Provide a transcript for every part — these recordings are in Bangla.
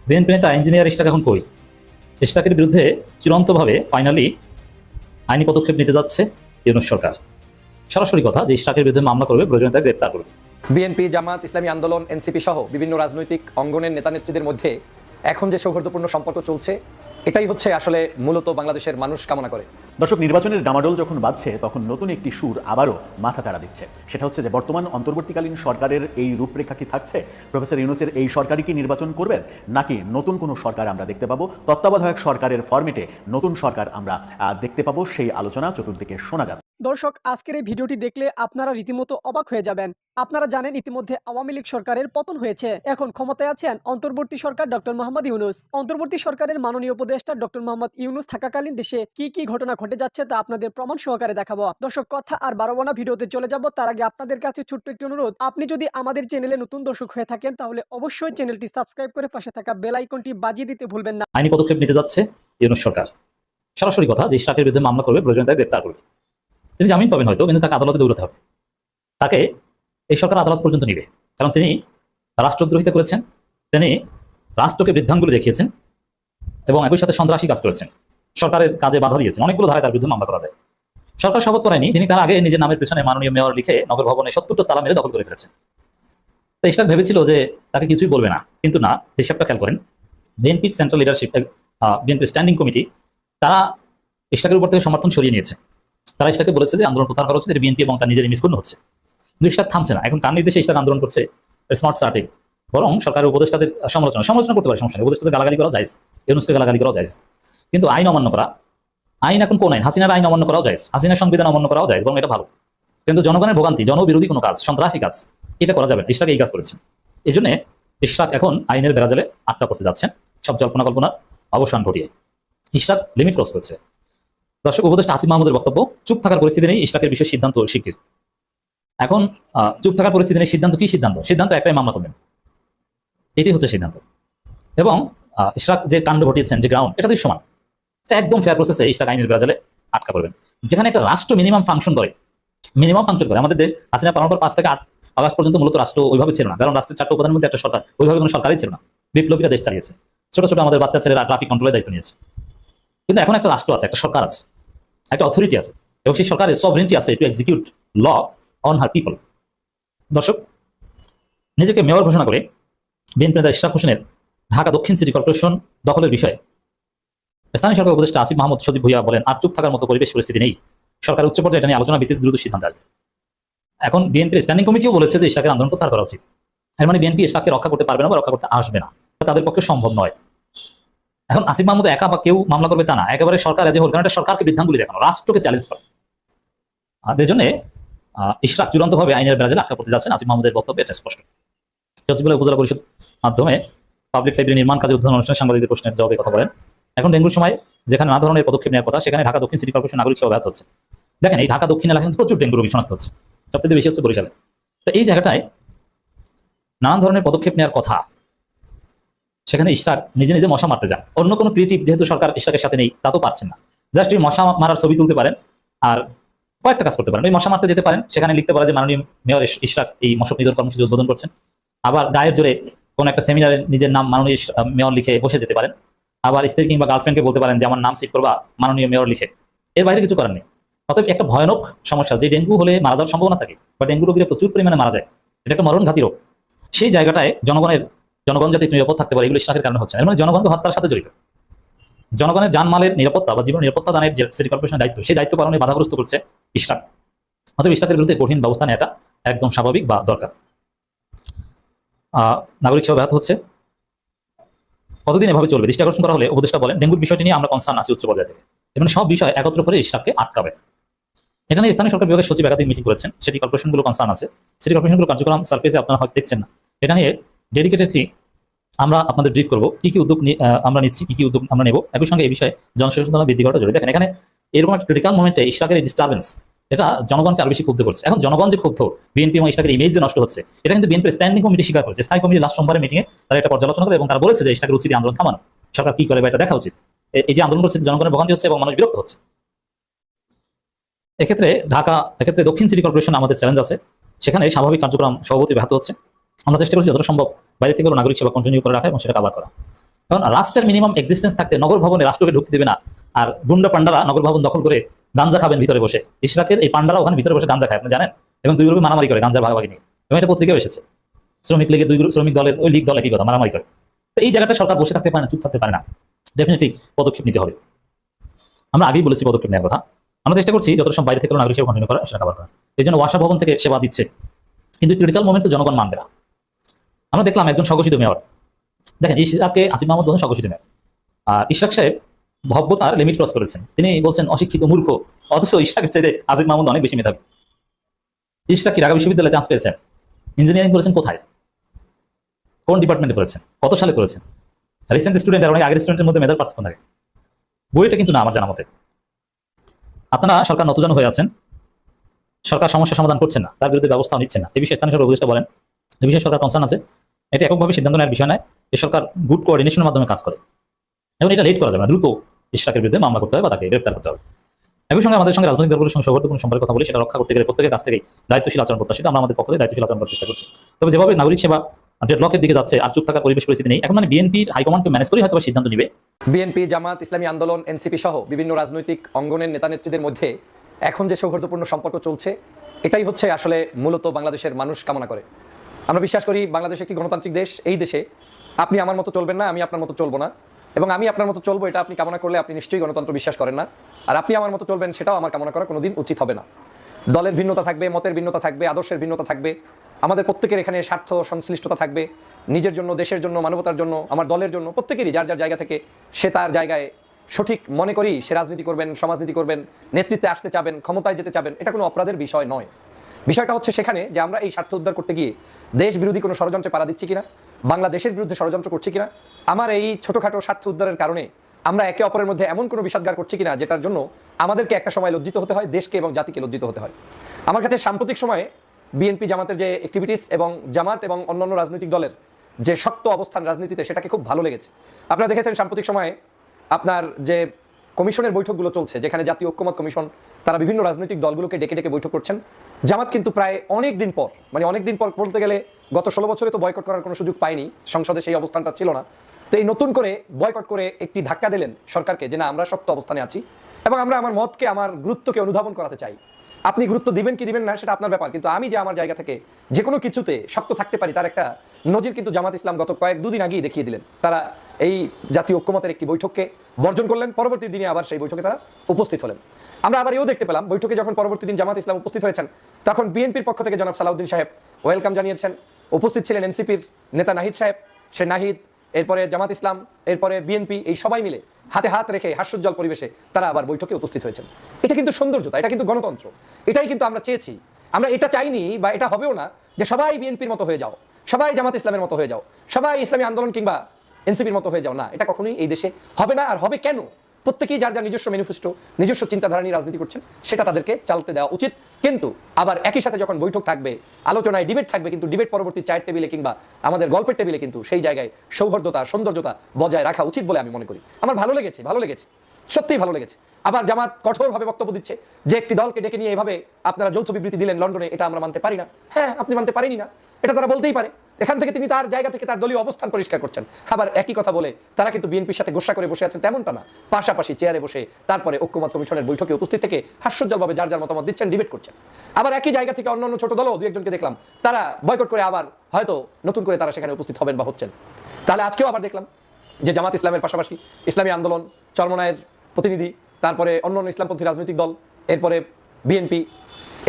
বিএনপি নেতা ইঞ্জিনিয়ার ইশরাক এখন কই? ইশরাকের বিরুদ্ধে চূড়ান্তভাবে ফাইনালি আইনি পদক্ষেপ নিতে যাচ্ছে ইউনূস সরকার। সরাসরি কথা যে ইশরাকের বিরুদ্ধে মামলা করবে, প্রয়োজনে তাকে গ্রেপ্তার করবে। বিএনপি, জামাত ইসলামী আন্দোলন, এনসিপি সহ বিভিন্ন রাজনৈতিক অঙ্গনের নেতানেত্রীদের মধ্যে এখন যে সৌহার্দ্যপূর্ণ সম্পর্ক চলছে, এটাই হচ্ছে আসলে মূলত বাংলাদেশের মানুষ কামনা করে। দর্শক, নির্বাচনের ডামাডোল যখন বাজছে তখন নতুন একটি সুর আবারও মাথাচাড়া দিচ্ছে। সেটা হচ্ছে যে বর্তমান অন্তর্বর্তীকালীন সরকারের এই রূপরেখা কি থাকছে? প্রফেসর ইউনূসের এই সরকারই কি নির্বাচন করবেন, নাকি নতুন কোনো সরকার আমরা দেখতে পাবো? তত্ত্বাবধায়ক সরকারের ফরম্যাটে নতুন সরকার আমরা দেখতে পাবো, সেই আলোচনা চতুর্দিকে শোনা যাচ্ছে। দর্শক, আজকের এই ভিডিওটি দেখলে আপনারা রীতিমতো অবাক হয়ে যাবেন। আপনারা জানেন ইতিমধ্যে আওয়ামী লীগ সরকারের পতন হয়েছে। এখন ক্ষমতায় আছেন অন্তর্বর্তী সরকার ডক্টর মোহাম্মদ ইউনূস। অন্তর্বর্তী সরকারের মাননীয় উপদেষ্টা ডক্টর মোহাম্মদ ইউনূস থাকাকালীন দেশে কি কি ঘটনা ঘটে যাচ্ছে তা আপনাদের প্রমাণ সহকারে দেখাবো। দর্শক, কথা আর বাড়াবো না, ভিডিওতে চলে যাব। তার আগে আপনাদের কাছে ছোট্ট একটি অনুরোধ, আপনি যদি আমাদের চ্যানেলে নতুন দর্শক হয়ে থাকেন তাহলে অবশ্যই চ্যানেলটি সাবস্ক্রাইব করে পাশে থাকা বেল আইকনটি বাজিয়ে দিতে ভুলবেন না। আইনি পদক্ষেপ নিতে যাচ্ছে ইউনূস সরকার। সরাসরি কথা যে ইশরাকের বিরুদ্ধে মামলা করবে, প্রয়োজনে তাকে গ্রেপ্তার করবে। তিনি জামিন পাবেন হয়তো, কিন্তু তাকে আদালতে দৌড়াতে হবে। তাকে এই সরকার আদালত পর্যন্ত নিবে, কারণ তিনি রাষ্ট্রদ্রোহিতা করেছেন, তিনি রাষ্ট্রকে বৃদ্ধাঙ্গুলি দেখিয়েছেন এবং একই সাথে সন্ত্রাসী কাজ করেছেন, সরকারের কাজে বাধা দিয়েছেন। অনেকগুলো ধারায় তার বিরুদ্ধে মামলা করা যায়। সরকার শপথ করায়নি, তিনি তার আগে নিজের নামের পেছনে মাননীয় মেয়র লিখে নগর ভবনে 70টা তালা মেরে দখল করে ফেলেছেন। তো ইশরাক ভেবেছিল যে তাকে কিছুই বলবে না, কিন্তু না। হিসাবটা খেয়াল করেন, বিএনপির সেন্ট্রাল লিডারশিপ, বিএনপির স্ট্যান্ডিং কমিটি, তারা ইশরাকের উপর থেকে সমর্থন সরিয়ে নিয়েছে। তারা ইশরাককে বলেছে যে আন্দোলন প্রত্যাহার করা হচ্ছে, বিএনপি এবং তার নিজের মিসকূর্ণ হচ্ছে। কিন্তু ইশরাক থামছে না। এখন কার নির্দেশে ইশরাক আন্দোলন করছে? It's not sorting. বরং সরকারের উপদেষ্টাদের সমালোচনা করতে পারে, সমস্যা নেই। উপদেষ্টাদের গালাগালি করা যায়, ইউনূসকে গালাগালি করা যায়, কিন্তু আইন অমান্য করা, আইন এখন কোন আইন? হাসিনার আইন অমান্য করাও যায়, হাসিনার সংবিধান অমান্য করাও যায়, এবং এটা ভালো। কিন্তু জনগণের ভোগান্তি, জনবিরোধী কোনো কাজ, সন্ত্রাসী কাজ, এটা করা যাবে না। ইশরাক এই কাজ করেছে। এই জন্য ইশরাক এখন আইনের বেড়াজালে আটকা করতে যাচ্ছেন, সব জল্পনা কল্পনার অবসান ঘটিয়ে। ইশরাক লিমিট ক্রস করছে। দর্শক, উপদেষ্টা আসিফ মাহমুদের বক্তব্য, চুপ থাকার পরিস্থিতি নেই, ইশরাকের বিষয়ে সিদ্ধান্ত শিগগির। এখন চুপ থাকার পরিস্থিতি নেই, সিদ্ধান্ত কি? সিদ্ধান্ত একটাই, মামলা করবেন। এটি হচ্ছে সিদ্ধান্ত। এবং ইশরাক যে কাণ্ড ঘটিয়েছেন, যে গ্রাউন্ড, এটা দুই সমান। একদম ফেয়ার প্রসেসে ইশরাক আইনের বেড়াজালে আটকা করবেন। যেখানে একটা রাষ্ট্র মিনিমাম ফাংশন করে, আমাদের দেশ হাসিনা পালানোর পর 5 থেকে 8 আগস্ট পর্যন্ত মূলত রাষ্ট্র ওইভাবে ছিল না, কারণ রাষ্ট্রের 4টা উপাদানের মধ্যে একটা সরকার, ওইভাবে কোনো সরকারই ছিল না। বিপ্লবীরা দেশ চালিয়েছে, ছোট ছোট আমাদের বাচ্চা ছেলেরা ট্রাফিক কন্ট্রোলের দায়িত্ব নিয়েছে। কিন্তু এখন একটা রাষ্ট্র আছে, একটা সরকার আছে, একটা অথরিটি আছে, এবং সেই সরকারের সভরেন্টি আছে to execute law on her people. দর্শক, নিজেকে মেয়র ঘোষণা করে বিএনপি নেতা ইশরাক হোসেনের ঢাকা দক্ষিণ সিটি কর্পোরেশন দখলের বিষয়ে স্থানীয় সরকার উপদেষ্টা আসিফ মাহমুদ সজীব ভুইয়া বলেন, আর চুপ থাকার মতো পরিবেশ পরিস্থিতি নেই। সরকার উচ্চ পর্যায়ে এটা নিয়ে আলোচনা ভিত্তিতে দ্রুত সিদ্ধান্ত আসবে। এখন বিএনপির স্ট্যান্ডিং কমিটিও বলেছে যে ইশরাকের আন্দোলন প্রত্যাহার করা উচিত। এর মানে বিএনপি ইশরাককে রক্ষা করতে পারবে না বা রক্ষা করতে আসবে না, তাদের পক্ষে সম্ভব নয়। এখন আসিফ মাহমুদ একা বা কেউ মামলা করবে তা না, একেবারে সরকার এজে হোল, কারণ এটা সরকারকে বৃদ্ধাঙ্গুলি দেখানো, রাষ্ট্রকে চ্যালেঞ্জ করে। এই জন্য ইশরাক চূড়ান্তভাবে আইনের বেড়াজালে আটকা করতে যাচ্ছেন। আসিফ মাহমুদের বক্তব্য এটা স্পষ্ট। সচিবালয় উপজেলা পরিষদ মাধ্যমে পাবলিক লাইব্রেরি নির্মাণ কাজে উদ্বোধন অনুষ্ঠানে সাংবাদিকদের প্রশ্নের জবাবে কথা বলেন। এখন ডেঙ্গুর সময় যেখানে নানা ধরনের পদক্ষেপ নেওয়ার কথা, সেখানে ঢাকা দক্ষিণ সিটি কর্পোরেশন নাগরিক সেবা ব্যাহত হচ্ছে। দেখেন, এই ঢাকা দক্ষিণ এলাকায় প্রচুর ডেঙ্গু রোগী শনাক্ত হচ্ছে, সবচেয়ে বেশি হচ্ছে বরিশালে। তো এই জায়গাটায় নানান ধরনের পদক্ষেপ নেওয়ার কথা, সেখানে ইশরাক নিজে নিজে মশা মারতে যান। অন্য কোনো ক্রিয়েটিভ যেহেতু সরকার ইশরাকের সাথে নেই, তা তো পারছেন না। জাস্ট ওই মশা মারার ছবি তুলতে পারেন আর কয়েকটা কাজ করতে পারেন। ওই মশা মারতে যেতে পারেন, সেখানে লিখতে পারে যে মাননীয় মেয়র ইশরাক এই মশক নিধন কর্মসূচি উদ্বোধন করছেন। আবার গায়ের জোরে কোনো একটা সেমিনারে নিজের নাম মাননীয় মেয়র লিখে বসে যেতে পারেন। আবার স্ত্রী কিংবা গার্লফ্রেন্ডকে বলতে পারেন যে আমার নাম সিট করবা মাননীয় মেয়র লিখে। এর বাইরে কিছু করার নেই। অতএব একটা ভয়ানক সমস্যা, যে ডেঙ্গু হলে মারা যাওয়ার সম্ভাবনা থাকে বা ডেঙ্গু রোগীরা প্রচুর পরিমাণে মারা যায়, এটা একটা মরণঘাতী রোগ। সেই জায়গাটায় জনগণ যাতে নিরাপদ থাকতে পারে, এগুলো ইশরাকের কারণে হচ্ছে। এর মানে জনগণকে হত্যার সাথে জড়িত। জনগণের জানমালের নিরাপত্তা বা জীবন নিরাপত্তা দানের যে সিটি কর্পোরেশনের দায়িত্ব, সেই দায়িত্ব পালনে বাধাগ্রস্ত করছে ইশরাক। অতএব ইশরাকের বিরুদ্ধে কঠিন ব্যবস্থা নেওয়াটা একদম স্বাভাবিক বা দরকার। নাগরিক সেবা ব্যাহত হচ্ছে, কতদিন এভাবে চলবে? দৃষ্টি আকর্ষণ করা হলে উপদেষ্টা বলেন, ডেঙ্গুর বিষয়টি নিয়ে আমরা কনসার্ন আছি উচ্চ পর্যায়ে থেকে। এবং সব বিষয় একত্র করে ইশরাককে আটকাবে। এটা নিয়ে স্থানীয় সরকার বিভাগের সচিব একাধিক মিটিং করেছেন। সিটি কর্পোরেশনগুলো কনসার্ন আছে, সিটি কর্পোরেশনগুলো কার্যক্রম সার্ফেসে আপনারা হয়তো দেখছেন না। এটা নিয়ে ডেডিকেটেডলি আমরা আপনাদের ব্রিফ করবো, কি কি উদ্যোগ আমরা নিচ্ছি, কি কি উদ্যোগ আমরা নেব। একই সঙ্গে এই বিষয়ে জনসচেতনতা বৃদ্ধি করাটা জরুরি। দেখেন, এখানে এরকম একটা ক্রিটিক্যাল মোমেন্টে ইশরাকের ডিস্টারবেন্স, এটা জনগণকে আরো বেশি ক্ষুব্ধ করছে। এখন জনগণ যে ক্ষুব্ধ, বিএনপি এবং ইশরাকের ইমেজ যে নষ্ট হচ্ছে, এটা কিন্তু বিএনপির স্ট্যান্ডিং কমিটি স্বীকার করেছে। স্থায়ী কমিটি লাস্ট সোমবারের মিটিংয়ে তারা এটা পর্যালোচনা করে এবং তারা বলেছে যে ইশরাকের উচিত আন্দোলন থামানো, সরকার কি করে বা এটা দেখা উচিত। এই যে আন্দোলন করছে, জনগণের ভোগান্তি হচ্ছে এবং মানুষ বিরক্ত হচ্ছে। এক্ষেত্রে দক্ষিণ সিটি কর্পোরেশন আমাদের চ্যালেঞ্জ আছে, সেখানে স্বাভাবিক কার্যক্রম সভাপতি ব্যাহত হচ্ছে। আমরা চেষ্টা করছি যতটা সম্ভব বাইরে থেকে নাগরিক সেবা কন্টিনিউ করে রাখা এবং সেটা কাভার করা। কারণ রাষ্ট্রের মিনিমাম এক্সিস্টেন্স থাকতে নগর ভবনে রাষ্ট্রকে ঢুকতে দেবে না, আর গুন্ডা পান্ডারা নগর ভবন দখল করে গাঞ্জা খাবেন ভিতরে বসে। ইশরাকের এই পান্ডারা ওখানে ভিতরে বসে গাঞ্জা খায়, আপনি জানেন, এবং দুই গ্রুপে মারামারি করে গাঞ্জা ভাগাভাগি নিয়ে, এবং এটা পত্রিকাও এসেছে। শ্রমিক লীগের দুই গ্রুপ, শ্রমিক দলের ওই লীগ দল একই কথা, মারামারি করে। তো এই জায়গাটা সরকার বসে থাকতে পারে না, চুপ থাকতে পারে না, ডেফিনেটলি পদক্ষেপ নিতে হবে। আমরা আগেই বলেছি পদক্ষেপ নেওয়ার কথা। আমরা চেষ্টা করছি যত সব বাইরে থেকে নাগরিক সেবা কন্টিনিউ করা, সেটা কভার করা। এই জন্য ওয়াসা ভবন থেকে সেবা দিচ্ছে, কিন্তু ক্রিটিক্যাল মোমেন্টে জনগণ মানবে না। আমরা দেখলাম একজন স্বঘোষিত মেয়র, দেখেন ইশরাককে আসিফ মাহমুদ বলেন স্বঘোষিত মেয়র, আর ইশরাক সাহেব ভব্যতার লিমিট ক্রস করেছেন। তিনি বলছেন অশিক্ষিত মূর্খ, অথচ ইশরাকের চাইতে আসিফ মাহমুদ অনেক বেশি মেধাবী। ইশরাক কি ঢাকা বিশ্ববিদ্যালয়ে চান্স পেয়েছেন? ইঞ্জিনিয়ারিং করেছেন কোথায়, কোন ডিপার্টমেন্টে করেছেন, কত সালে করেছেন? রিসেন্ট স্টুডেন্ট আর অনেক আগের স্টুডেন্টের মধ্যে মেধার পার্থক্য থাকে। বইটা কিন্তু না আমার জানা মতে। আপনারা সরকার নতজানু হয়ে আছেন, সরকার সমস্যা সমাধান করছেন না, তার বিরুদ্ধে ব্যবস্থাও নিচ্ছেন না। এই বিষয়ে স্থানীয় সরকার উপদেষ্টা বলেন এই বিষয়ে সরকার কনসার্ন আছে, এটা এককভাবে সিদ্ধান্ত নেওয়ার বিষয় নয়। এই সরকার গুড কোঅর্ডিনেশনের মাধ্যমে কাজ করে, এবং এটা লেট করা যাবে না, দ্রুত ইশরাকের বিরুদ্ধে মামলা করতে হবে বা তাকে গ্রেপ্তার করতে হবে। একই সঙ্গে আমাদের সঙ্গে রাজনৈতিক দলগুলোর সঙ্গে সৌহার্দ্যপূর্ণ সম্পর্কের কথা বলি, সেটা রক্ষা করতে গেলে প্রত্যেকের কাছ থেকেই দায়িত্বশীল আচরণ প্রত্যাশিত। আমরা আমাদের পক্ষ থেকে দায়িত্বশীল আচরণ করার চেষ্টা করছি। তবে যেভাবে নাগরিক সেবা ডেডলকের দিকে যাচ্ছে আর চুপ থাকার পরিবেশ পরিস্থিতি নেই, এখন মানে বিএনপির হাইকমান্ডকে ম্যানেজ করে হয়তো সিদ্ধান্ত নিবে। বিএনপি, জামাত, ইসলামী আন্দোলন, এনসিপি সহ বিভিন্ন রাজনৈতিক অঙ্গনের নেতানেত্রীদের মধ্যে এখন যে সৌহার্দ্যপূর্ণ সম্পর্ক চলছে, এটাই হচ্ছে আসলে মূলত বাংলাদেশের মানুষ কামনা করে। আমরা বিশ্বাস করি বাংলাদেশ একটি গণতান্ত্রিক দেশ। এই দেশে আপনি আমার মতো চলবেন না, আমি আপনার মতো চলবো না, এবং আমি আপনার মতো চলবো এটা আপনি কামনা করলে আপনি নিশ্চয়ই গণতন্ত্র বিশ্বাস করেন না। আর আপনি আমার মতো চলবেন সেটাও আমার কামনা করা কোনোদিন উচিত হবে না। দলের ভিন্নতা থাকবে, মতের ভিন্নতা থাকবে, আদর্শের ভিন্নতা থাকবে, আমাদের প্রত্যেকের এখানে স্বার্থ সংশ্লিষ্টতা থাকবে, নিজের জন্য, দেশের জন্য, মানবতার জন্য, আমার দলের জন্য, প্রত্যেকেরই যার যার জায়গা থেকে সে তার জায়গায় সঠিক মনে করি সে রাজনীতি করবেন, সমাজনীতি করবেন, নেতৃত্বে আসতে চাবেন, ক্ষমতায় যেতে চাবেন, এটা কোনো অপরাধের বিষয় নয়। বিষয়টা হচ্ছে সেখানে যে আমরা এই স্বার্থ উদ্ধার করতে গিয়ে দেশ বিরোধী কোনো ষড়যন্ত্রে পাড়া দিচ্ছি কিনা, বাংলাদেশের বিরুদ্ধে ষড়যন্ত্র করছি কিনা, আমার এই ছোটোখাটো স্বার্থ উদ্ধারের কারণে আমরা একে অপরের মধ্যে এমন কোনো বিষাদগার করছি কিনা যেটার জন্য আমাদেরকে একটা সময় লজ্জিত হতে হয়, দেশকে এবং জাতিকে লজ্জিত হতে হয়। আমার কাছে সাম্প্রতিক সময়ে বিএনপি জামাতের যে অ্যাক্টিভিটিস এবং জামাত এবং অন্যান্য রাজনৈতিক দলের যে শক্ত অবস্থান রাজনীতিতে, সেটাকে খুব ভালো লেগেছে। আপনারা দেখেছেন সাম্প্রতিক সময়ে আপনার যে কমিশনের বৈঠকগুলো চলছে, যেখানে জাতীয় ঐক্যমত কমিশন তারা বিভিন্ন রাজনৈতিক দলগুলোকে ডেকে ডেকে বৈঠক করছেন। জামাত কিন্তু প্রায় অনেক দিন পর, মানে অনেক দিন পর বলতে গেলে গত 16 বছরে তো বয়কট করার কোনো সুযোগ পায়নি, সংসদে সেই অবস্থানটা ছিল না। তো এই নতুন করে বয়কট করে একটি ধাক্কা দিলেন সরকারকে যে না, আমরা শক্ত অবস্থানে আছি এবং আমরা আমার মতকে, আমার গুরুত্বকে অনুধাবন করাতে চাই। আপনি গুরুত্ব দিবেন কি দিবেন না সেটা আপনার ব্যাপার, কিন্তু আমি যে আমার জায়গা থেকে যে কোনো কিছুতে শক্ত থাকতে পারি তার একটা নজির কিন্তু জামাত ইসলাম গত দুদিন আগেই দেখিয়ে দিলেন। তারা এই জাতীয় ঐক্যমতের একটি বৈঠককে বর্জন করলেন, পরবর্তী দিনে আবার সেই বৈঠকে তারা উপস্থিত হলেন। আমরা আবার এও দেখতে পেলাম বৈঠকে যখন পরবর্তী দিন জামাত ইসলাম উপস্থিত হয়েছেন, তখন বিএনপির পক্ষ থেকে জনাব সালাউদ্দিন সাহেব ওয়েলকাম জানিয়েছেন। উপস্থিত ছিলেন এনসিপির নেতা নাহিদ সাহেব, সে নাহিদ, এরপরে জামাত ইসলাম, এরপরে বিএনপি, এই সবাই মিলে হাতে হাত রেখে হাস্যোজ্জ্বল পরিবেশে তারা আবার বৈঠকে উপস্থিত হয়েছেন। এটা কিন্তু সৌন্দর্যতা, এটা কিন্তু গণতন্ত্র, এটাই কিন্তু আমরা চেয়েছি। আমরা এটা চাইনি বা এটা হবেও না যে সবাই বিএনপির মতো হয়ে যাও, সবাই জামাত ইসলামের মতো হয়ে যাও, সবাই ইসলামী আন্দোলন কিংবা এনসিপির মতো হয়ে যাও, না, এটা কখনোই এই দেশে হবে না। আর হবে কেন? প্রত্যেকেই যার যার নিজস্ব ম্যানিফেস্টো, নিজস্ব চিন্তাধারা নিয়ে রাজনীতি করছেন, সেটা তাদেরকে চালতে দেওয়া উচিত। কিন্তু আবার একই সাথে যখন বৈঠক থাকবে, আলোচনায় ডিবেট থাকবে, কিন্তু ডিবেট পরবর্তী চায়ের টেবিলে কিংবা আমাদের গল্পের টেবিলে কিন্তু সেই জায়গায় সৌহার্দ্যতা, সৌন্দর্যতা বজায় রাখা উচিত বলে আমি মনে করি। আমার ভালো লেগেছে, সত্যিই ভালো লেগেছে। আবার জামাত কঠোরভাবে বক্তব্য দিচ্ছে যে একটি দলকে ডেকে নিয়ে এভাবে আপনারা যৌথ বিবৃতি দিলেন লন্ডনে, এটা আমরা মানতে পারি না। হ্যাঁ, আপনি মানতে পারেনি না, এটা তারা বলতেই পারে। এখান থেকে তিনি তার জায়গা থেকে তার দলীয় অবস্থান পরিষ্কার করছেন। আবার একই কথা বলে তারা কিন্তু বিএনপির সাথে গোসা করে বসে আছেন তেমনটা না, পাশাপাশি চেয়ারে বসে তারপরে ঐক্যমত কমিশনের বৈঠকে উপস্থিত থেকে হাস্যোজ্জ্বলভাবে যার যার মতামত দিচ্ছেন, ডিবেট করছেন। আবার একই জায়গা থেকে অন্যান্য ছোট দলও দু একজনকে দেখলাম তারা বয়কট করে আবার হয়তো নতুন করে তারা সেখানে উপস্থিত হবেন বা হচ্ছেন। তাহলে আজকেও আবার দেখলাম যে জামাত ইসলামের পাশাপাশি ইসলামী আন্দোলন, চরমনায়ের প্রতিনিধি, তারপরে অন্যান্য ইসলামপন্থী রাজনৈতিক দল, এরপরে বিএনপি,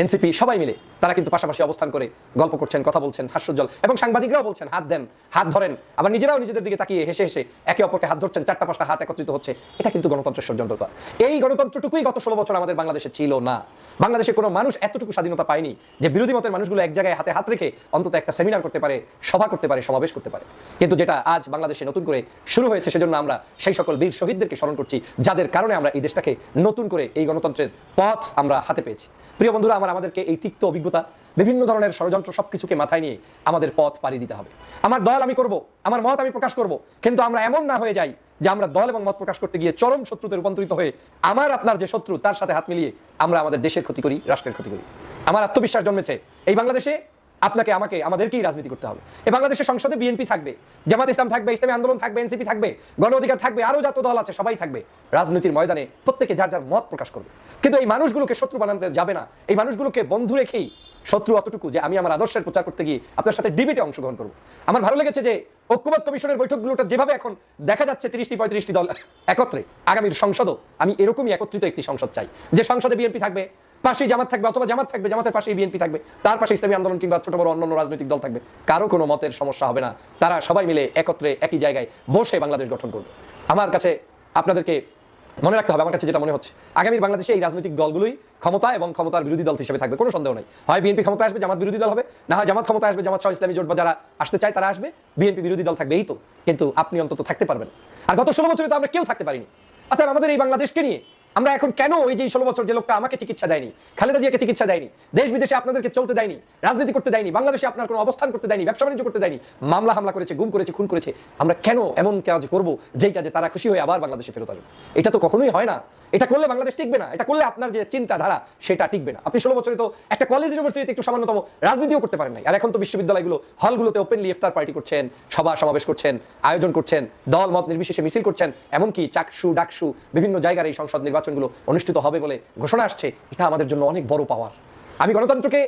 এনসিপি সবাই মিলে তারা কিন্তু পাশাপাশি অবস্থান করে গল্প করছেন, কথা বলছেন, হাস্যোজ্জ্বল, এবং সাংবাদিকরাও বলছেন হাত দেন, হাত ধরেন, আবার নিজেরাও নিজেদের দিকে তাকিয়ে হেসে হেসে একে অপরকে হাত ধরছেন, 4টা-5টা হাত একত্রিত হচ্ছে। এটা কিন্তু গণতন্ত্রের সৌন্দর্যতা। এই গণতন্ত্রটুকুই গত 16 বছর আমাদের বাংলাদেশে ছিল না। বাংলাদেশে কোনো মানুষ এতটুকু স্বাধীনতা পায়নি যে বিরোধী মতের মানুষগুলো এক জায়গায় হাতে হাত রেখে অন্তত একটা সেমিনার করতে পারে, সভা করতে পারে, সমাবেশ করতে পারে। কিন্তু যেটা আজ বাংলাদেশে নতুন করে শুরু হয়েছে, সেজন্য আমরা সেই সকল বীর শহীদদেরকে স্মরণ করছি যাদের কারণে আমরা এই দেশটাকে নতুন করে এই গণতন্ত্রের পথ আমরা হাতে পেয়েছি। প্রিয় বন্ধুরা, আমাদেরকে এই তিক্ত অভিজ্ঞতা, বিভিন্ন ধরনের ষড়যন্ত্র সবকিছুকে মাথায় নিয়ে আমাদের পথ পাড়ি দিতে হবে। আমার দল আমি করব, আমার মত আমি প্রকাশ করব, কিন্তু আমরা এমন না হয়ে যাই যে আমরা দল এবং মত প্রকাশ করতে গিয়ে চরম শত্রুতে রূপান্তরিত হয়ে আমার আপনার যে শত্রু তার সাথে হাত মিলিয়ে আমরা আমাদের দেশের ক্ষতি করি, রাষ্ট্রের ক্ষতি করি। আমার আত্মবিশ্বাস জন্মেছে এই বাংলাদেশে আপনাকে, আমাকে, আমাদেরকেই রাজনীতি করতে হবে। এই বাংলাদেশের সংসদে বিএনপি থাকবে, জামাত ইসলাম থাকবে, ইসলামী আন্দোলন থাকবে, এনসিপি থাকবে, গণ অধিকার থাকবে, আরো যত দল আছে সবাই থাকবে। রাজনীতির ময়দানে প্রত্যেকে যার যার মত প্রকাশ করবে, কিন্তু এই মানুষগুলোকে শত্রু বানাতে যাবে না। এই মানুষগুলোকে বন্ধু রেখেই শত্রু অতটুকু যে আমি আমার আদর্শের প্রচার করতে গিয়ে আপনার সাথে ডিবেটে অংশগ্রহণ করব। আমার ভালো লেগেছে যে ঐক্যমত্য কমিশনের বৈঠকগুলোটা যেভাবে এখন দেখা যাচ্ছে 30-35টি দল একত্রে, আগামীর সংসদও আমি এরকমই একত্রিত একটি সংসদ চাই, যে সংসদে বিএনপি থাকবে, পাশেই জামাত থাকবে, অথবা জামাত থাকবে, জামাতের পাশেই বিএনপি থাকবে, তার পাশে ইসলামী আন্দোলন কিংবা ছোট বড় অন্যান্য রাজনৈতিক দল থাকবে। কারো কোনো মতের সমস্যা হবে না, তারা সবাই মিলে একত্রে একই জায়গায় বসে বাংলাদেশ গঠন করবে। আমার কাছে আপনাদেরকে মনে রাখতে হবে, আমার কাছে যেটা মনে হচ্ছে, আগামীর বাংলাদেশে এই রাজনৈতিক দলগুলোই ক্ষমতা এবং ক্ষমতার বিরোধী দল হিসেবে থাকবে, কোনো সন্দেহ নাই। হয় বিএনপি ক্ষমতা আসবে, জামাত বিরোধী দল হবে, না হয় জামাত ক্ষমতা আসবে, জামাত সহ ইসলামী জোট বা যারা আসতে চায় তারা আসবে, বিএনপি বিরোধী দল থাকবে, এই তো। কিন্তু আপনি অন্তত থাকতে পারবেন। আর গত 16 বছরে তো আমরা কেউ থাকতে পারিনি। অর্থাৎ আমাদের এই বাংলাদেশকে নিয়ে আমরা এখন কেন ওই যে 16 বছর যে লোকটা আমাকে চিকিৎসা দেয়নি, খালেদা জিয়াকে চিকিৎসা দেয়নি, দেশ বিদেশে আপনাদেরকে চলতে দেয়নি, রাজনীতি করতে দেয়নি, বাংলাদেশে আপনার কোনো অবস্থান করতে দেয়নি, ব্যবসা বাণিজ্য করতে দেয়নি, মামলা হামলা করেছে, গুম করেছে, খুন করেছে, আমরা কেন এমন কাজ করব যেই কাজে তারা খুশি হয়ে আবার বাংলাদেশে ফেরত আসবে? এটা তো কখনোই হয় না। এটা করলে বাংলাদেশ টিকবে না, এটা করলে আপনার যে চিন্তাধারা সেটা টিকবে না। আপনি 16 বছরে তো একটা কলেজ ইউনিভার্সিটিতে একটু সামান্যতম রাজনীতিও করতে পারেন নাই, আর এখন তো বিশ্ববিদ্যালয়গুলো হলগুলোতে ওপেনলি ইফতার পার্টি করছেন, সভা সমাবেশ করছেন, আয়োজন করছেন, দল মত নির্বিশেষে মিছিল করছেন, এমনকি চাকসু ডাকসু বিভিন্ন জায়গার এই সংসদ নির্বাচনগুলো অনুষ্ঠিত হবে বলে ঘোষণা আসছে। এটা আমাদের জন্য অনেক বড় পাওয়ার। আমি গণতন্ত্রকে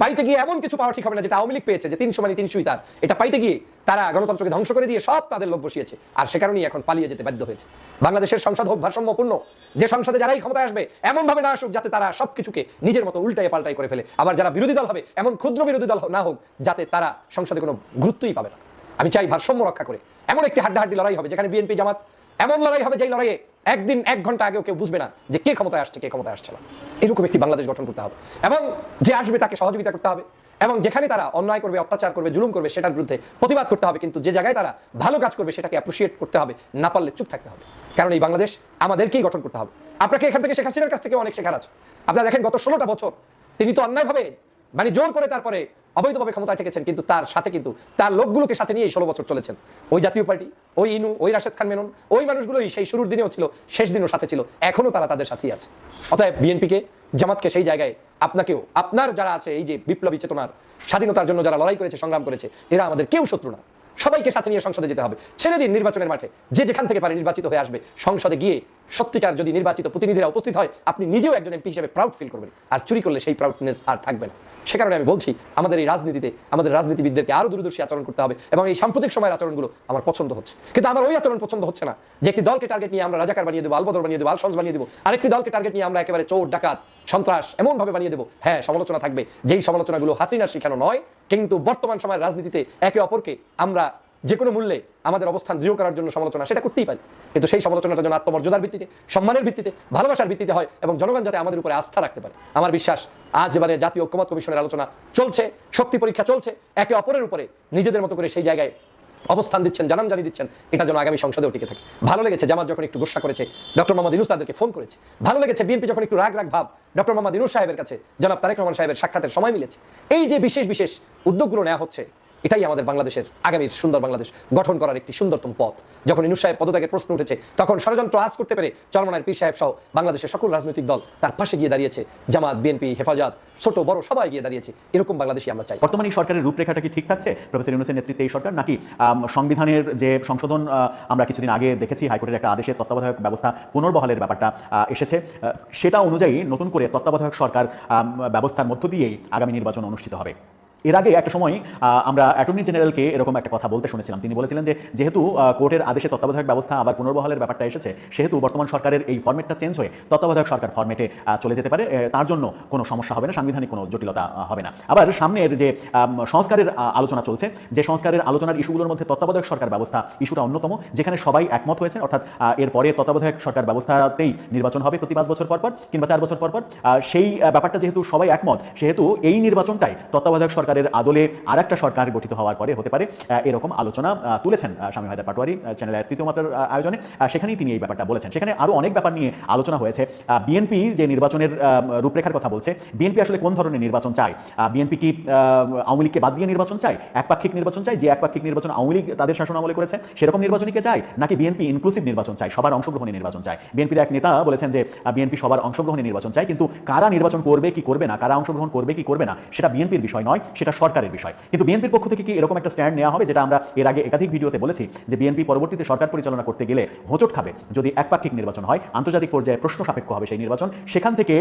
পাইতে গিয়ে এমন কিছু পাওয়া ঠিক হবে না যেটা আওয়ামী লীগ পেয়েছে, যে 300 মানে 300ই তার। এটা পাইতে গিয়ে তারা গণতন্ত্রকে ধ্বংস করে দিয়ে সব তাদের লোক বসিয়েছে, আর সে কারণেই এখন পালিয়ে যেতে বাধ্য হয়েছে। বাংলাদেশের সংসদ হোক ভারসাম্যপূর্ণ, যে সংসদে যারাই ক্ষমতায় আসবে এমন ভাবে না আসুক যাতে তারা সবকিছুকে নিজের মতো উল্টাই পাল্টাই করে ফেলে। আবার যারা বিরোধী দল হবে এমন ক্ষুদ্র বিরোধী দল না হোক যাতে তারা সংসদে কোনো গুরুত্বই পাবে না। আমি চাই ভারসাম্য রক্ষা করে এমন একটি হাড্ডাহাড্ডি লড়াই হবে, যেখানে বিএনপি জামাত এমন লড়াই হবে যেই লড়াইয়ে একদিন 1 ঘন্টা আগেও কেউ বুঝবে না যে কে ক্ষমতায় আসছে কে ক্ষমতায় আসছে না। এরকম একটি বাংলাদেশ গঠন করতে হবে, এবং যে আসবে তাকে সহযোগিতা করতে হবে, এবং যেখানে তারা অন্যায় করবে, অত্যাচার করবে, জুলুম করবে, সেটার বিরুদ্ধে প্রতিবাদ করতে হবে, কিন্তু যে জায়গায় তারা ভালো কাজ করবে সেটাকে অ্যাপ্রিসিয়েট করতে হবে, না পারলে চুপ থাকতে হবে। কারণ এই বাংলাদেশ আমাদেরকেই গঠন করতে হবে। আপনাকে এখান থেকে শেখ হাসিনার কাছ থেকে অনেক শেখার আছে। আপনারা দেখেন গত 16টা বছর তিনি তো অন্যায়ভাবে মানে জোর করে তারপরে অবৈধভাবে ক্ষমতায় থেকেছেন, কিন্তু তার সাথে কিন্তু তার লোকগুলোকে সাথে নিয়ে 16 বছর চলেছেন। ওই জাতীয় পার্টি, ওই ইনু, ওই রাশেদ খান মেনন, ওই মানুষগুলোই সেই শুরুর দিনেও ছিল, শেষ দিনও সাথে ছিল, এখনো তারা তাদের সাথেই আছে। অতএব বিএনপিকে, জামাতকে সেই জায়গায় আপনাকেও, আপনার যারা আছে এই যে বিপ্লবী চেতনার স্বাধীনতার জন্য যারা লড়াই করেছে, সংগ্রাম করেছে, এরা আমাদের কেউ শত্রু না। সবাইকে সাথে নিয়ে সংসদে যেতে হবে। ছেড়ে দিন নির্বাচনের মাঠে, যে যেখান থেকে পারে নির্বাচিত হয়ে আসবে। সংসদে গিয়ে সত্যিকার যদি নির্বাচিত প্রতিনিধিরা উপস্থিত হয়, আপনি নিজেও একজন এমপি হিসেবে প্রাউড ফিল করবেন, আর চুরি করলে সেই প্রাউডনেস আর থাকবে না। সে কারণে আমি বলছি, আমাদের এই রাজনীতিতে আমাদের রাজনীতিবিদদেরকে আরো দূরদর্শী আচরণ করতে হবে, এবং এই সাম্প্রতিক সময়ের আচরণগুলো আমার পছন্দ হচ্ছে। কিন্তু আমার ওই আচরণ পছন্দ হচ্ছে না যে একটি দলকে টার্গেট নিয়ে আমরা রাজাকার বানিয়ে দেবো, আলবদর বানিয়ে দেবো, আলশমস বানিয়ে দেবো, আরেকটি দলকে টার্গেট নিয়ে আমরা একেবারে চোর ডাকাত সন্ত্রাস এমনভাবে বানিয়ে দেবো। হ্যাঁ, সমালোচনা থাকবে, যেই সমালোচনাগুলো হাসিনার শিখানো নয়, কিন্তু বর্তমান সময়ের রাজনীতিতে একে অপরকে আমরা যে কোনো মূল্যে আমাদের অবস্থান দৃঢ় করার জন্য সমালোচনা সেটা করতেই পারি, কিন্তু সেই সমালোচনাটা যেন আত্মমর্যাদার ভিত্তিতে, সম্মানের ভিত্তিতে, ভালোবাসার ভিত্তিতে হয়, এবং জনগণ যাতে আমাদের উপরে আস্থা রাখতে পারে। আমার বিশ্বাস আজ এবারে জাতীয় ঐক্যমত্য কমিশনের আলোচনা চলছে, শক্তি পরীক্ষা চলছে, একে অপরের উপরে নিজেদের মতো করে সেই জায়গায় অবস্থান দিচ্ছেন, জানান দিচ্ছেন, এটা যেন আগামী সংসদেও টিকে থাকে। ভালো লেগেছে জামাত যখন একটু গোসা করেছে, ডক্টর মোহাম্মদ ইউনূস তাদেরকে ফোন করেছে। ভালো লেগেছে বিএনপি যখন একটু রাগ ভাব ডক্টর মোহাম্মদ ইউনূস সাহেবের কাছে জনাব তারেক রহমান সাহেবের সাক্ষাতের সময় মিলেছে। এই যে বিশেষ বিশেষ উদ্যোগগুলো নেওয়া হচ্ছে, এটাই আমাদের বাংলাদেশের আগামীর সুন্দর বাংলাদেশ গঠন করার একটি সুন্দরতম পথ। যখন ইউনূস সাহেব পদত্যাগের প্রশ্ন উঠেছে, তখন ষড়যন্ত্র আজ করতে পেরে চরমনায়ের পীর সাহেব সহ বাংলাদেশের সকল রাজনৈতিক দল তার পাশে গিয়ে দাঁড়িয়েছে। জামাত, বিএনপি, হেফাজত, ছোট বড় সবাই গিয়ে দাঁড়িয়েছে। এরকম বাংলাদেশই আমরা চাই। বর্তমানে এই সরকারের রূপরেখাটা কি ঠিক থাকছে প্রফেসর ইউনূসের নেতৃত্বে এই সরকার, নাকি সংবিধানের যে সংশোধন আমরা কিছুদিন আগে দেখেছি, হাইকোর্টের একটা আদেশে তত্ত্বাবধায়ক ব্যবস্থা পুনর্বহালের ব্যাপারটা এসেছে, সেটা অনুযায়ী নতুন করে তত্ত্বাবধায়ক সরকার ব্যবস্থার মধ্য দিয়েই আগামী নির্বাচন অনুষ্ঠিত হবে? এর আগে একটা সময় আমরা অ্যাটর্নি জেনারেলকে এরকম একটা কথা বলতে শুনেছিলাম। তিনি বলেছিলেন যে যেহেতু কোর্টের আদেশে তত্ত্বাবধায়ক ব্যবস্থা আবার পুনর্বহালের ব্যাপারটা এসেছে, সেহেতু বর্তমান সরকারের এই ফরম্যাটটা চেঞ্জ হয়ে তত্ত্বাবধায়ক সরকার ফরম্যাটে চলে যেতে পারে, তার জন্য কোনো সমস্যা হবে না, সাংবিধানিক কোনো জটিলতা হবে না। আবার সামনের যে সংস্কারের আলোচনা চলছে, যে সংস্কারের আলোচনার ইস্যুগুলোর মধ্যে তত্ত্বাবধায়ক সরকার ব্যবস্থা ইস্যুটা অন্যতম, যেখানে সবাই একমত হয়েছে, অর্থাৎ এরপরে তত্ত্বাবধায়ক সরকার ব্যবস্থাতেই নির্বাচন হবে প্রতি 5 বছর পর কিংবা 4 বছর পর। সেই ব্যাপারটা যেহেতু সবাই একমত, সেহেতু এই নির্বাচনটাই তত্ত্বাবধায়ক সরকারের আদলে আর একটা সরকার গঠিত হওয়ার পরে হতে পারে, এরকম আলোচনা তুলেছেন শামীম হায়দার পাটোয়ারি চ্যানেলের তৃতীয় মাত্রার আয়োজনে। সেখানেই তিনি এই ব্যাপারটা বলেছেন। সেখানে আরও অনেক ব্যাপার নিয়ে আলোচনা হয়েছে। বিএনপি যে নির্বাচনের রূপরেখার কথা বলছে, বিএনপি আসলে কোন ধরনের নির্বাচন চায়? বিএনপি কি আওয়ামী লীগকে বাদ দিয়ে নির্বাচন চায়, একপাক্ষিক নির্বাচন চায়, যে একপাক্ষিক নির্বাচন আওয়ামী লীগ তাদের শাসন আমলে করেছে সেরকম নির্বাচনীকে চায়, নাকি বিএনপি ইনক্লুসিভ নির্বাচন চায়, সবার অংশগ্রহণে নির্বাচন চায়? বিএনপির এক নেতা বলেছেন যে বিএনপি সবার অংশগ্রহণে নির্বাচন চায়, কিন্তু কারা নির্বাচন করবে কি করবে না, কারা অংশগ্রহণ করবে কি করবে না, সেটা বিএনপির বিষয় নয়, সেটা সরকারের বিষয়। কিন্তু বিএনপির পক্ষ থেকে কি এরকম একটা স্ট্যান্ড নেওয়া হবে, যেটা আমরা এর আগে একাধিক ভিডিওতে বলেছি যে বিএনপি পরবর্তীতে সরকার পরিচালনা করতে গেলে হোঁচট খাবে যদি একপাক্ষিক নির্বাচন হয়, আন্তর্জাতিক পর্যায়ে প্রশ্ন সাপেক্ষ হবে সেই নির্বাচন, সেখান থেকে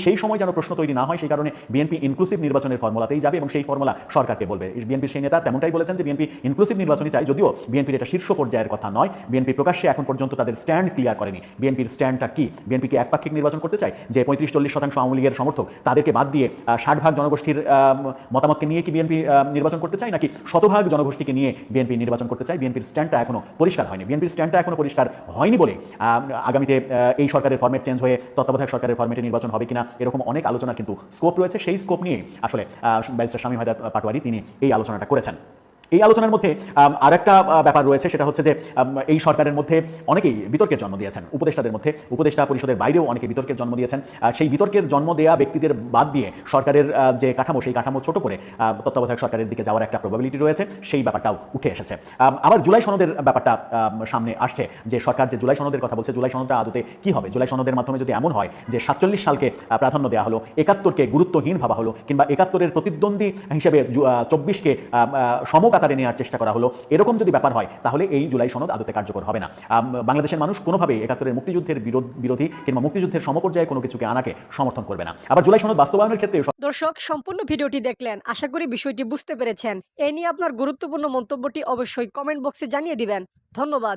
সেই সময় যেন প্রশ্ন তৈরি না হয়, সেই কারণে বিএনপি ইনক্লুসিভ নির্বাচনের ফর্মুলাতেই যাবে এবং সেই ফর্মুলা সরকারকে বলবে। বিএনপির সেই নেতা তেমনটাই বলেছেন যে বিএনপি ইনক্লুসিভ নির্বাচনই চাই, যদিও বিএনপির এটা শীর্ষ পর্যায়ের কথা নয়। বিএনপি প্রকাশ্যে এখন পর্যন্ত তাদের স্ট্যান্ড ক্লিয়ার করেনি। বিএনপির স্ট্যান্ডটা কি? বিএনপি কি একপাক্ষিক নির্বাচন করতে চায়, যে 35-40% আওয়ামী লীগের সমর্থক তাদেরকে বাদ দিয়ে 60% জনগোষ্ঠীর মতামতকে নিয়ে কি বিএনপি নির্বাচন করতে চায়, নাকি শতভাগ জনগোষ্ঠীকে নিয়ে বিএনপি নির্বাচন করতে চায়? বিএনপির স্ট্যান্ডটা এখনো পরিষ্কার হয়নি। বিএনপির স্ট্যান্ডটা এখনো পরিষ্কার হয়নি বলে আগামীতে এই সরকারের ফরম্যাট চেঞ্জ হয়ে তত্ত্বাবধায়ক সরকারের ফরম্যাটে নির্বাচন হবে কিনা এরকম অনেক আলোচনার কিন্তু স্কোপ রয়েছে। সেই স্কোপ নিয়ে আসলে ব্যারিস্টার শামীম হায়দার পাটোয়ারি তিনি এই আলোচনাটা করেছেন। এই আলোচনার মধ্যে আরেকটা ব্যাপার রয়েছে, সেটা হচ্ছে যে এই সরকারের মধ্যে অনেকেই বিতর্কের জন্ম দিয়েছেন। উপদেষ্টাদের মধ্যে, উপদেষ্টা পরিষদের বাইরেও অনেকে বিতর্কের জন্ম দিয়েছেন। সেই বিতর্কের জন্ম দেয়া ব্যক্তিদের বাদ দিয়ে সরকারের যে কাঠামো, সেই কাঠামো ছোট করে তত্ত্বাবধায়ক সরকারের দিকে যাওয়ার একটা প্রবাবিলিটি রয়েছে, সেই ব্যাপারটাও উঠে এসেছে। আবার জুলাই সনদের ব্যাপারটা সামনে আসছে, যে সরকার যে জুলাই সনদের কথা বলছে, জুলাই সনদটা আদতে কি হবে? জুলাই সনদের মাধ্যমে যদি এমন হয় যে 47 সালকে প্রাধান্য দেওয়া হলো, 71কে গুরুত্বহীন ভাবা হলো, কিংবা 71-এর প্রতিদ্বন্দ্বী হিসেবে 24কে সমকাতারে নেওয়ার চেষ্টা করা হলো, এরকম যদি ব্যাপার হয় তাহলে এই জুলাই সনদ আদতে কার্যকর হবে না। বাংলাদেশের মানুষ কোনোভাবেই 71-এর মুক্তিযুদ্ধের বিরোধী কিংবা মুক্তিযুদ্ধের সমপর্যায়ে কোনো কিছুকে আনাকে সমর্থন করবে না। আবার জুলাই সনদ বাস্তবায়নের ক্ষেত্রে দর্শক, সম্পূর্ণ ভিডিওটি দেখলেন, আশা করি বিষয়টি বুঝতে পেরেছেন। এই নিয়ে আপনার গুরুত্বপূর্ণ মন্তব্যটি অবশ্যই কমেন্ট বক্সে জানিয়ে দিবেন। ধন্যবাদ।